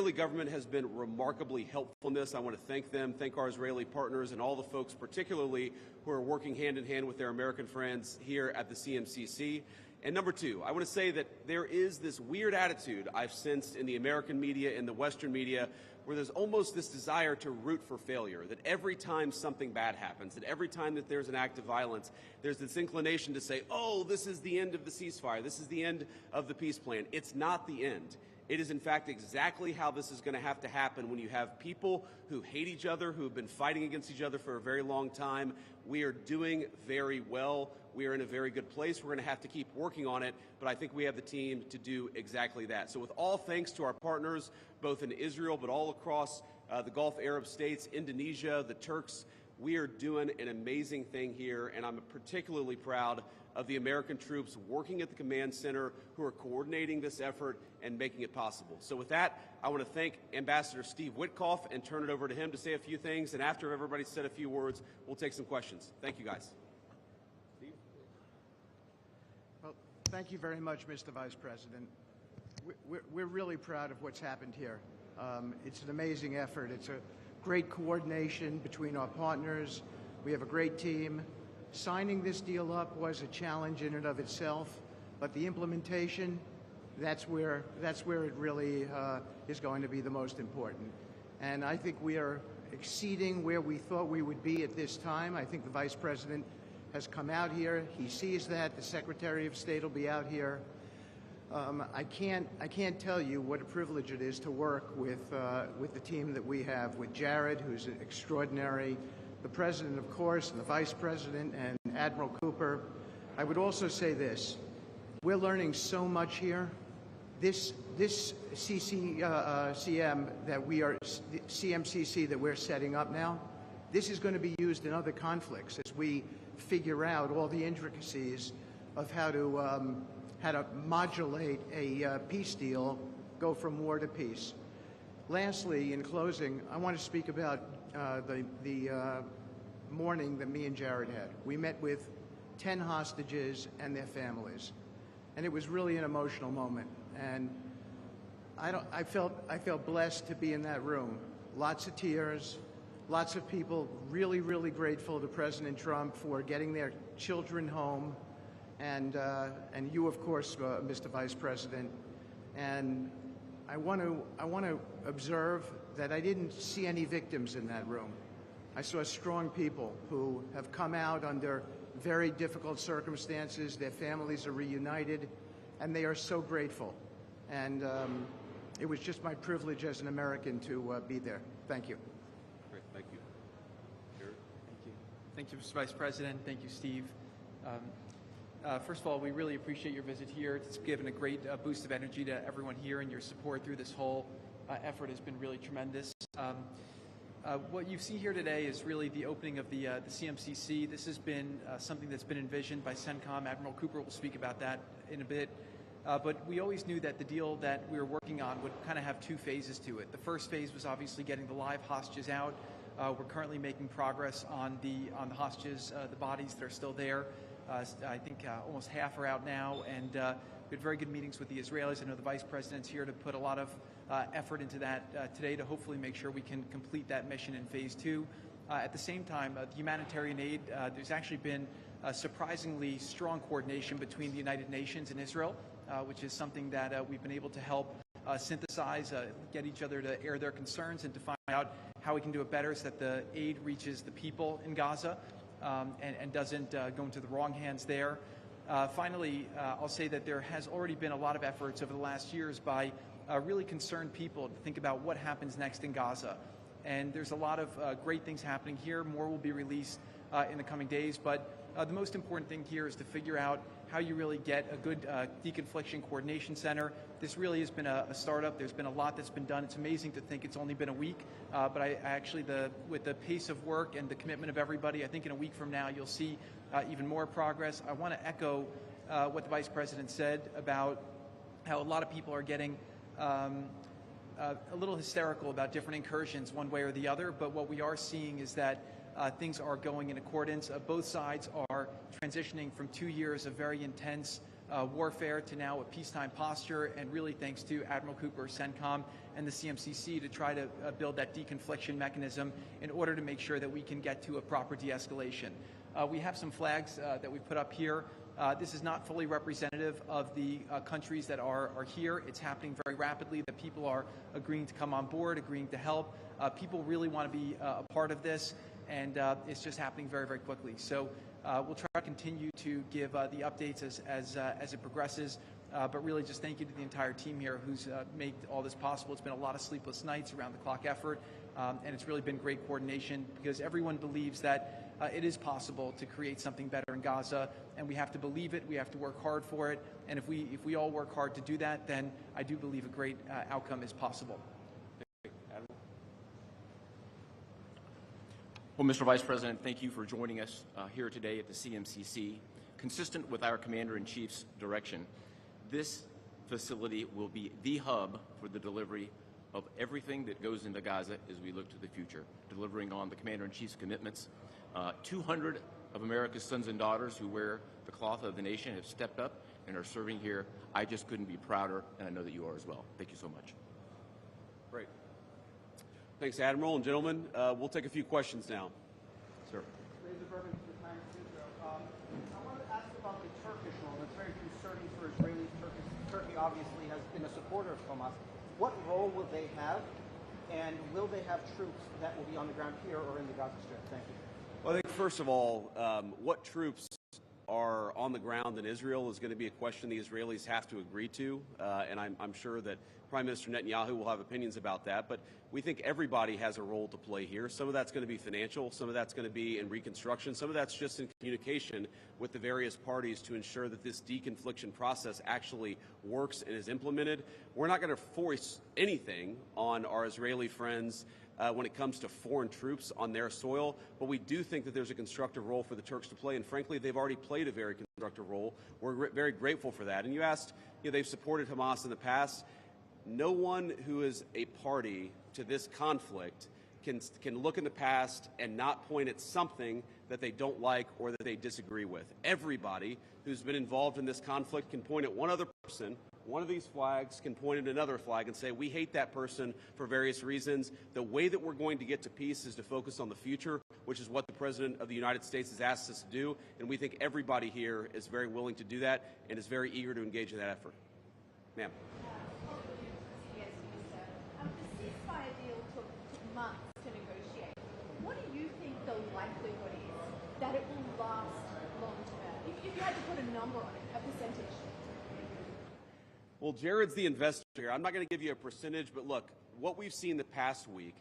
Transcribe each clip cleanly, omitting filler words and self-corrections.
Israeli government has been remarkably helpful in this. I want to thank them, thank our Israeli partners, and all the folks particularly who are working hand in hand with their American friends here at the CMCC. And number two, I want to say that there is this weird attitude I've sensed in the American media and the Western media where there's almost this desire to root for failure, that every time something bad happens, that every time that there's an act of violence, there's this inclination to say, oh, this is the end of the ceasefire, this is the end of the peace plan. It's not the end. It is, in fact, exactly how this is going to have to happen when you have people who hate each other, who have been fighting against each other for a very long time. We are doing very well. We are in a very good place. We're going to have to keep working on it, but I think we have the team to do exactly that. So with all thanks to our partners, both in Israel but all across the Gulf Arab states, Indonesia, the Turks, we are doing an amazing thing here, and I'm particularly proud of the American troops working at the command center who are coordinating this effort and making it possible. So with that, I want to thank Ambassador Steve Witkoff and turn it over to him to say a few things, and after everybody's said a few words, we'll take some questions. Thank you, guys. Steve? Well, thank you very much, Mr. Vice President. We're really proud of what's happened here. It's an amazing effort. It's a great coordination between our partners. We have a great team. Signing this deal up was a challenge in and of itself, but the implementation, that's where it really is going to be the most important. And I think we are exceeding where we thought we would be at this time. I think the Vice President has come out here. He sees that. The Secretary of State will be out here. I can't tell you what a privilege it is to work with the team that we have, with Jared, who's extraordinary, the President, of course, and the Vice President, and Admiral Cooper. I would also say this. We're learning so much here. This CMCC that we're setting up now, this is going to be used in other conflicts as we figure out all the intricacies of how to modulate a peace deal, go from war to peace. Lastly, in closing, I want to speak about the morning that me and Jared had. We met with 10 hostages and their families, and it was really an emotional moment. And I felt blessed to be in that room. Lots of tears, lots of people really, really grateful to President Trump for getting their children home, and you, of course, Mr. Vice President. And I want to observe that I didn't see any victims in that room. I saw strong people who have come out under very difficult circumstances. Their families are reunited, and they are so grateful. And it was just my privilege as an American to be there. Thank you. Great, thank you. Jared? Thank you. Thank you, Mr. Vice President. Thank you, Steve. First of all, we really appreciate your visit here. It's given a great boost of energy to everyone here, and your support through this whole effort has been really tremendous. What you see here today is really the opening of the CMCC. This has been something that's been envisioned by CENTCOM. Admiral Cooper will speak about that in a bit. But we always knew that the deal that we were working on would kind of have two phases to it. The first phase was obviously getting the live hostages out. We're currently making progress on the hostages, the bodies that are still there. I think almost half are out now, and we had very good meetings with the Israelis. I know the Vice President's here to put a lot of effort into that today to hopefully make sure we can complete that mission in phase two. At the same time, the humanitarian aid, there's actually been surprisingly strong coordination between the United Nations and Israel, which is something that we've been able to help synthesize, get each other to air their concerns and to find out how we can do it better so that the aid reaches the people in Gaza and doesn't go into the wrong hands there. Finally, I'll say that there has already been a lot of efforts over the last years by really concerned people to think about what happens next in Gaza. And there's a lot of great things happening here. More will be released in the coming days. But the most important thing here is to figure out how you really get a good deconfliction coordination center. This really has been a startup. There's been a lot that's been done. It's amazing to think it's only been a week. But I actually, with the pace of work and the commitment of everybody, I think in a week from now you'll see even more progress. I want to echo what the Vice President said about how a lot of people are getting a little hysterical about different incursions one way or the other, but what we are seeing is that things are going in accordance. Both sides are transitioning from 2 years of very intense warfare to now a peacetime posture, and really thanks to Admiral Cooper, CENTCOM, and the CMCC to try to build that deconfliction mechanism in order to make sure that we can get to a proper de-escalation. We have some flags that we put up here. This is not fully representative of the countries that are here. It's happening very rapidly. The people are agreeing to come on board, agreeing to help. People really want to be a part of this, and it's just happening very, very quickly. So we'll try to continue to give the updates as it progresses. But really just thank you to the entire team here who's made all this possible. It's been a lot of sleepless nights around the clock effort, and it's really been great coordination because everyone believes that it is possible to create something better in Gaza, and we have to believe it, we have to work hard for it, and if we all work hard to do that, then I do believe a great outcome is possible. Well, Mr. Vice President, thank you for joining us here today at the CMCC. Consistent with our Commander-in-Chief's direction, this facility will be the hub for the delivery of everything that goes into Gaza as we look to the future, delivering on the Commander-in-Chief's commitments. 200 of America's sons and daughters who wear the cloth of the nation have stepped up and are serving here. I just couldn't be prouder, and I know that you are as well. Thank you so much. Great. Thanks, Admiral and gentlemen. We'll take a few questions now. Sir. I wanted to ask about the Turkish role. It's very concerning for Israelis. Turkey obviously has been a supporter of Hamas. What role will they have, and will they have troops that will be on the ground here or in the Gaza Strip? Thank you. Well, I think, first of all, what troops are on the ground in Israel is going to be a question the Israelis have to agree to, and I'm sure that Prime Minister Netanyahu will have opinions about that, but we think everybody has a role to play here. Some of that's going to be financial, some of that's going to be in reconstruction, some of that's just in communication with the various parties to ensure that this deconfliction process actually works and is implemented. We're not going to force anything on our Israeli friends when it comes to foreign troops on their soil, but we do think that there's a constructive role for the Turks to play, and frankly, they've already played a very constructive role. We're very grateful for that. And you asked, they've supported Hamas in the past. No one who is a party to this conflict can look in the past and not point at something that they don't like or that they disagree with. Everybody who's been involved in this conflict can point at one other person. One of these flags can point at another flag and say, we hate that person for various reasons. The way that we're going to get to peace is to focus on the future, which is what the President of the United States has asked us to do. And we think everybody here is very willing to do that and is very eager to engage in that effort. Ma'am. The ceasefire deal took months to negotiate. What do you think the likelihood is that it will last long term? If you had to put a number on it, a percentage. Well, Jared's the investor here. I'm not going to give you a percentage, but look, what we've seen the past week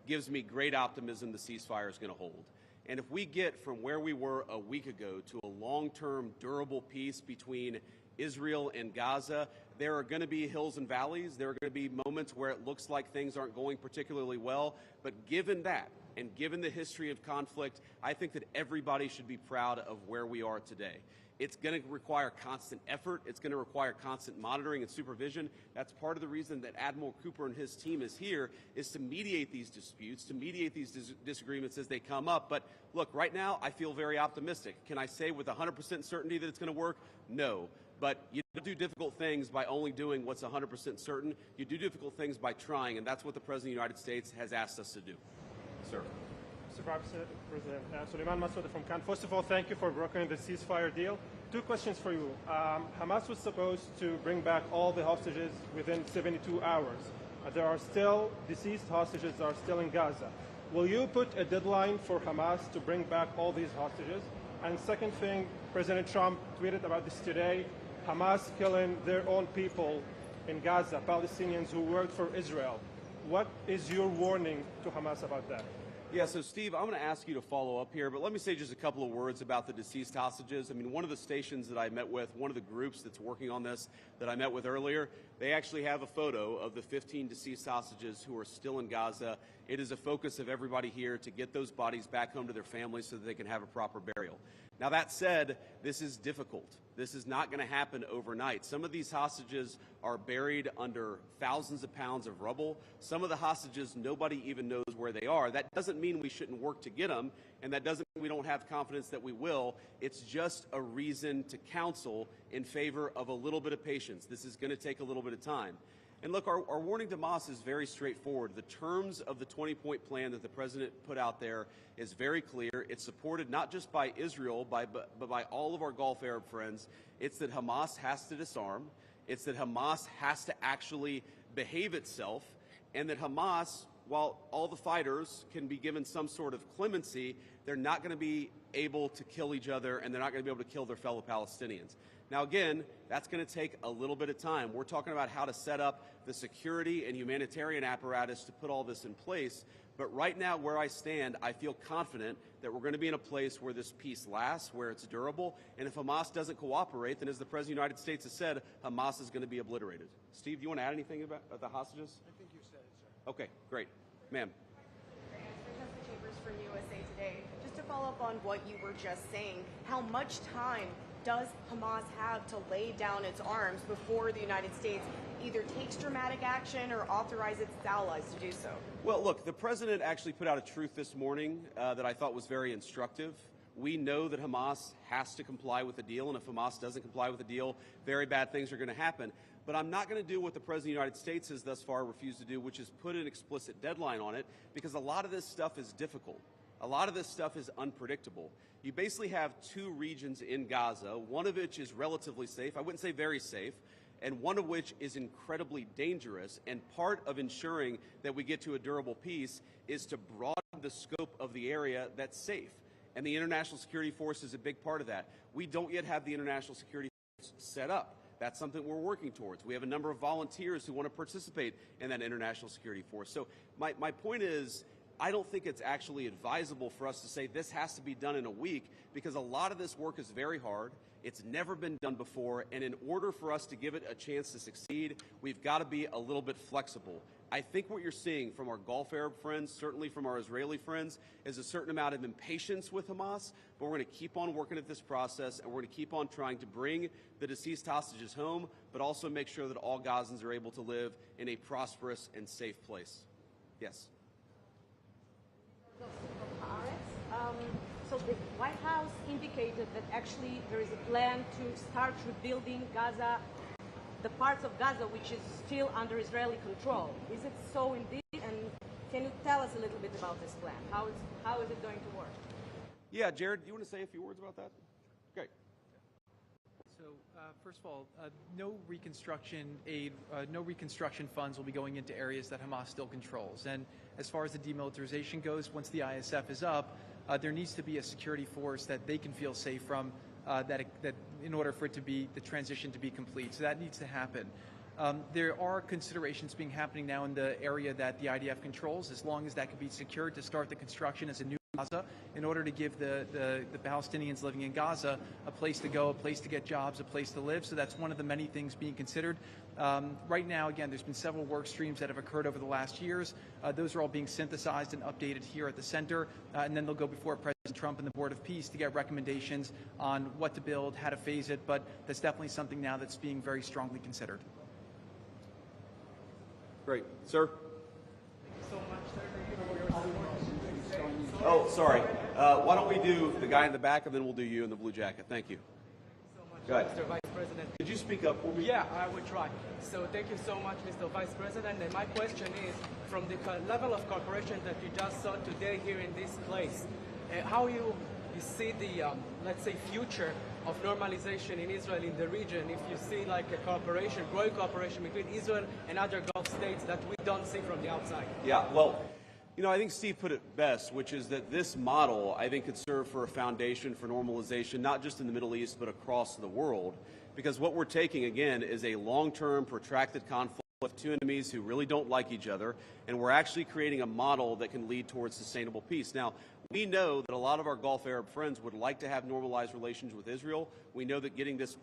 gives me great optimism the ceasefire is going to hold. And if we get from where we were a week ago to a long-term, durable peace between Israel and Gaza, there are going to be hills and valleys. There are going to be moments where it looks like things aren't going particularly well. But given that, and given the history of conflict, I think that everybody should be proud of where we are today. It's going to require constant effort. It's going to require constant monitoring and supervision. That's part of the reason that Admiral Cooper and his team is here, is to mediate these disputes, to mediate these disagreements as they come up. But look, right now, I feel very optimistic. Can I say with 100% certainty that it's going to work? No. But you don't do difficult things by only doing what's 100% certain. You do difficult things by trying, and that's what the President of the United States has asked us to do. Sir. Mr. President, Suleiman Massoud from Cannes. First of all, thank you for brokering the ceasefire deal. Two questions for you. Hamas was supposed to bring back all the hostages within 72 hours. There are still deceased hostages that are still in Gaza. Will you put a deadline for Hamas to bring back all these hostages? And second thing, President Trump tweeted about this today, Hamas killing their own people in Gaza, Palestinians who worked for Israel. What is your warning to Hamas about that? Yeah, so Steve, I'm going to ask you to follow up here, but let me say just a couple of words about the deceased hostages. I mean, one of the stations that I met with, one of the groups that's working on this that I met with earlier, they actually have a photo of the 15 deceased hostages who are still in Gaza. It is a focus of everybody here to get those bodies back home to their families so that they can have a proper burial. Now, that said, this is difficult. This is not going to happen overnight. Some of these hostages are buried under thousands of pounds of rubble. Some of the hostages, nobody even knows where they are. That doesn't mean we shouldn't work to get them, and that doesn't mean we don't have confidence that we will. It's just a reason to counsel in favor of a little bit of patience. This is going to take a little bit of time. And look, our warning to Hamas is very straightforward. The terms of the 20-point plan that the president put out there is very clear. It's supported not just by Israel, but by all of our Gulf Arab friends. It's that Hamas has to disarm. It's that Hamas has to actually behave itself, and that Hamas, while all the fighters can be given some sort of clemency, they're not going to be able to kill each other, and they're not going to be able to kill their fellow Palestinians. Now, again, that's going to take a little bit of time. We're talking about how to set up the security and humanitarian apparatus to put all this in place. But right now, where I stand, I feel confident that we're going to be in a place where this peace lasts, where it's durable. And if Hamas doesn't cooperate, then as the President of the United States has said, Hamas is going to be obliterated. Steve, do you want to add anything about the hostages? I think you said it, sir. Okay, great. Ma'am. From USA Today. Just to follow up on what you were just saying, how much time does Hamas have to lay down its arms before the United States either takes dramatic action or authorizes its allies to do so? Well, look, the president actually put out a truth this morning that I thought was very instructive. We know that Hamas has to comply with the deal, and if Hamas doesn't comply with the deal, very bad things are going to happen. But I'm not going to do what the President of the United States has thus far refused to do, which is put an explicit deadline on it, because a lot of this stuff is difficult. A lot of this stuff is unpredictable. You basically have two regions in Gaza, one of which is relatively safe, I wouldn't say very safe, and one of which is incredibly dangerous. And part of ensuring that we get to a durable peace is to broaden the scope of the area that's safe. And the International Security Force is a big part of that. We don't yet have the International Security Force set up. That's something we're working towards. We have a number of volunteers who want to participate in that International Security Force. So my point is, I don't think it's actually advisable for us to say this has to be done in a week, because a lot of this work is very hard. It's never been done before, and in order for us to give it a chance to succeed, we've got to be a little bit flexible. I think what you're seeing from our Gulf Arab friends, certainly from our Israeli friends, is a certain amount of impatience with Hamas, but we're going to keep on working at this process, and we're going to keep on trying to bring the deceased hostages home, but also make sure that all Gazans are able to live in a prosperous and safe place. Yes? So the White House indicated that actually there is a plan to start rebuilding Gaza, the parts of Gaza which is still under Israeli control. Is it so indeed? And can you tell us a little bit about this plan? How is it going to work? Yeah, Jared, you want to say a few words about that? Great. So, first of all, no reconstruction aid, no reconstruction funds will be going into areas that Hamas still controls. And as far as the demilitarization goes, once the ISF is up, there needs to be a security force that they can feel safe from, that in order for it to be the transition to be complete. So that needs to happen. There are considerations happening now in the area that the IDF controls, as long as that can be secured to start the construction as a new Gaza, in order to give the Palestinians living in Gaza a place to go, a place to get jobs, a place to live. So that's one of the many things being considered. Right now, again, there's been several work streams that have occurred over the last years. Those are all being synthesized and updated here at the center, and then they'll go before President Trump and the Board of Peace to get recommendations on what to build, how to phase it, but that's definitely something now that's being very strongly considered. Great. Sir? So much, sir. Thank you for your support. Oh, sorry. Why don't we do the guy in the back, and then we'll do you in the blue jacket. Thank you. So much, Go ahead. Mr. Vice President. Could you speak up for me? Yeah, I will try. So thank you so much, Mr. Vice President. And my question is, from the level of cooperation that you just saw today here in this place, how you see the, let's say, future of normalization in Israel in the region, if you see like a cooperation, growing cooperation between Israel and other Gulf states that we don't see from the outside? Yeah, well, you know, I think Steve put it best, which is that this model, I think, could serve for a foundation for normalization, not just in the Middle East, but across the world. Because what we're taking, again, is a long-term, protracted conflict with two enemies who really don't like each other, and we're actually creating a model that can lead towards sustainable peace. Now, we know that a lot of our Gulf Arab friends would like to have normalized relations with Israel. We know that getting this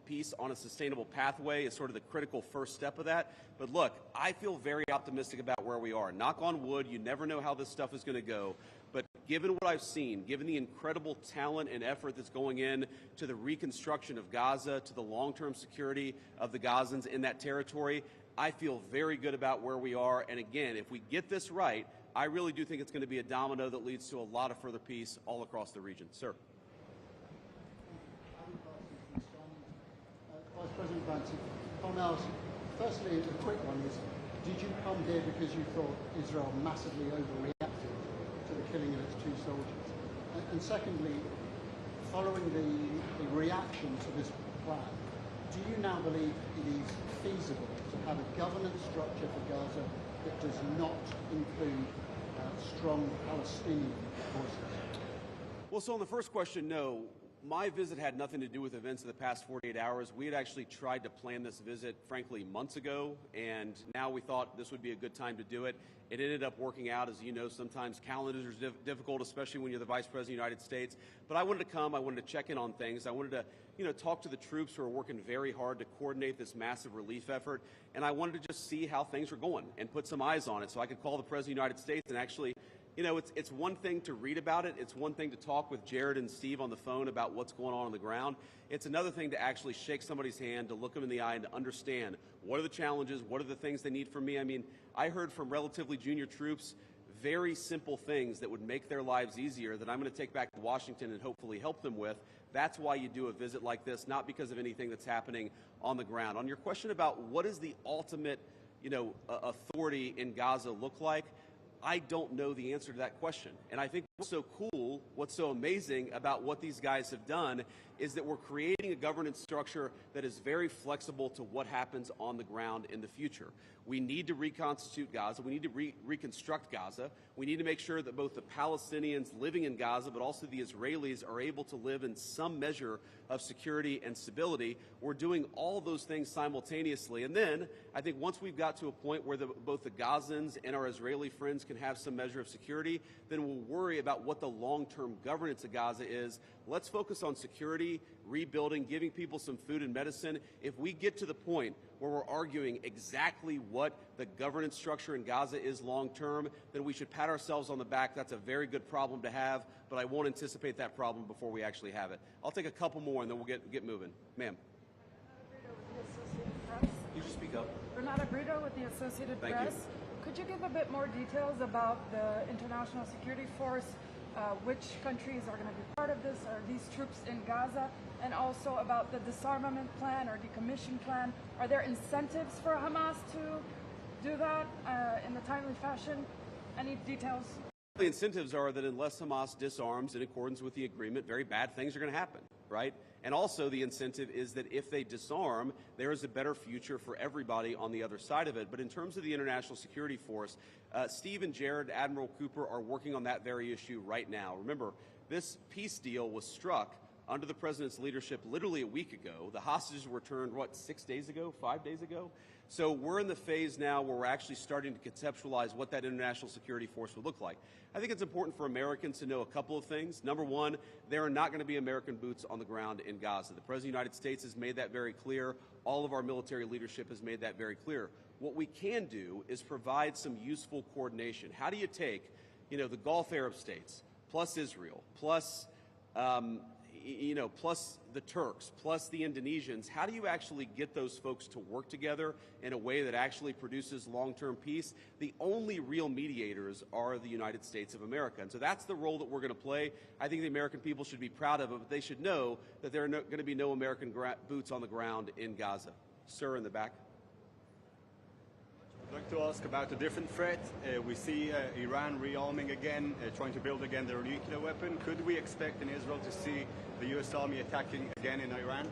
peace on a sustainable pathway is sort of the critical first step of that. But look, I feel very optimistic about where we are. Knock on wood, you never know how this stuff is going to go. But given what I've seen, given the incredible talent and effort that's going in to the reconstruction of Gaza, to the long-term security of the Gazans in that territory, I feel very good about where we are. And again, if we get this right, I really do think it's going to be a domino that leads to a lot of further peace all across the region. Sir. Vice President Vance, Hamas Firstly, the quick one is, did you come here because you thought Israel massively overreacted to the killing of its 2 soldiers? And secondly, following the reaction to this plan, do you now believe it is feasible to have a governance structure for Gaza that does not include strong Palestinian voices? Well, so on the first question, no. My visit had nothing to do with events of the past 48 hours. We had actually tried to plan this visit, frankly, months ago, and now we thought this would be a good time to do it. It ended up working out. As you know, sometimes calendars are difficult, especially when you're the Vice President of the United States. But I wanted to come. I wanted to check in on things. I wanted to, talk to the troops who are working very hard to coordinate this massive relief effort. And I wanted to just see how things were going and put some eyes on it so I could call the President of the United States and actually, it's one thing to read about it. It's one thing to talk with Jared and Steve on the phone about what's going on the ground. It's another thing to actually shake somebody's hand, to look them in the eye and to understand what are the challenges, what are the things they need from me. I mean, I heard from relatively junior troops very simple things that would make their lives easier that I'm going to take back to Washington and hopefully help them with. That's why you do a visit like this, not because of anything that's happening on the ground. On your question about what is the ultimate, authority in Gaza look like, I don't know the answer to that question. And I think what's so cool, what's so amazing about what these guys have done is that we're creating a governance structure that is very flexible to what happens on the ground in the future. We need to reconstitute Gaza. We need to reconstruct Gaza. We need to make sure that both the Palestinians living in Gaza, but also the Israelis, are able to live in some measure of security and stability. We're doing all those things simultaneously. And then I think once we've got to a point where both the Gazans and our Israeli friends can have some measure of security, then we'll worry about what the long-term governance of Gaza is. Let's focus on security, rebuilding, giving people some food and medicine. If we get to the point where we're arguing exactly what the governance structure in Gaza is long-term, then we should pat ourselves on the back. That's a very good problem to have, but I won't anticipate that problem before we actually have it. I'll take a couple more and then we'll get moving. Ma'am. You should speak up. Renata Brito with the Associated Thank Press. you. Could you give a bit more details about the International Security Force? Which countries are going to be part of this? Are these troops in Gaza? And also about the disarmament plan or decommission plan. Are there incentives for Hamas to do that in a timely fashion? Any details? The incentives are that unless Hamas disarms in accordance with the agreement, very bad things are going to happen, right? And also the incentive is that if they disarm, there is a better future for everybody on the other side of it. But in terms of the International Security Force, Steve and Jared, Admiral Cooper, are working on that very issue right now. Remember, this peace deal was struck under the president's leadership literally a week ago. The hostages were returned, 6 days ago, 5 days ago? So we're in the phase now where we're actually starting to conceptualize what that international security force would look like. I think it's important for Americans to know a couple of things. Number one, there are not going to be American boots on the ground in Gaza. The President of the United States has made that very clear. All of our military leadership has made that very clear. What we can do is provide some useful coordination. How do you take, the Gulf Arab states, plus Israel, plus plus the Turks, plus the Indonesians, how do you actually get those folks to work together in a way that actually produces long-term peace? The only real mediators are the United States of America. And so that's the role that we're going to play. I think the American people should be proud of it, but they should know that there are going to be no American boots on the ground in Gaza. Sir, in the back. I'd like to ask about a different threat. We see Iran rearming again, trying to build again their nuclear weapon. Could we expect in Israel to see the U.S. Army attacking again in Iran?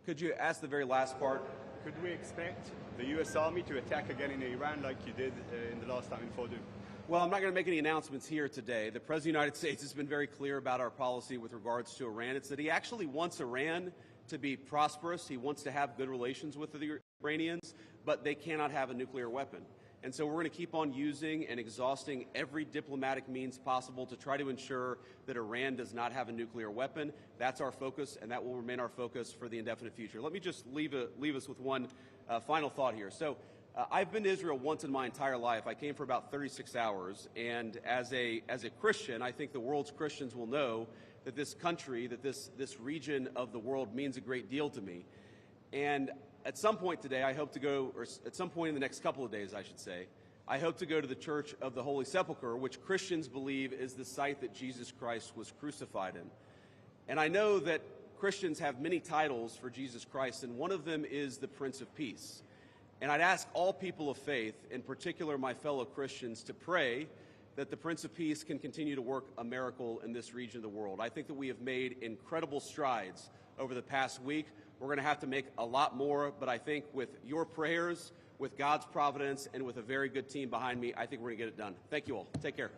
Could you ask the very last part? Could we expect the U.S. Army to attack again in Iran like you did in the last time in Fordow? Well, I'm not going to make any announcements here today. The President of the United States has been very clear about our policy with regards to Iran. It's that he actually wants Iran to be prosperous. He wants to have good relations with the Iranians, but they cannot have a nuclear weapon. And so we're going to keep on using and exhausting every diplomatic means possible to try to ensure that Iran does not have a nuclear weapon. That's our focus, and that will remain our focus for the indefinite future. Let me just leave us with one final thought here. So I've been to Israel once in my entire life. I came for about 36 hours, and as a Christian, I think the world's Christians will know that this country, that this region of the world means a great deal to me. And at some point today, I hope to go, or at some point in the next couple of days, I should say, I hope to go to the Church of the Holy Sepulchre, which Christians believe is the site that Jesus Christ was crucified in. And I know that Christians have many titles for Jesus Christ, and one of them is the Prince of Peace. And I'd ask all people of faith, in particular my fellow Christians, to pray that the Prince of Peace can continue to work a miracle in this region of the world. I think that we have made incredible strides over the past week. We're going to have to make a lot more, but I think with your prayers, with God's providence, and with a very good team behind me, I think we're going to get it done. Thank you all. Take care.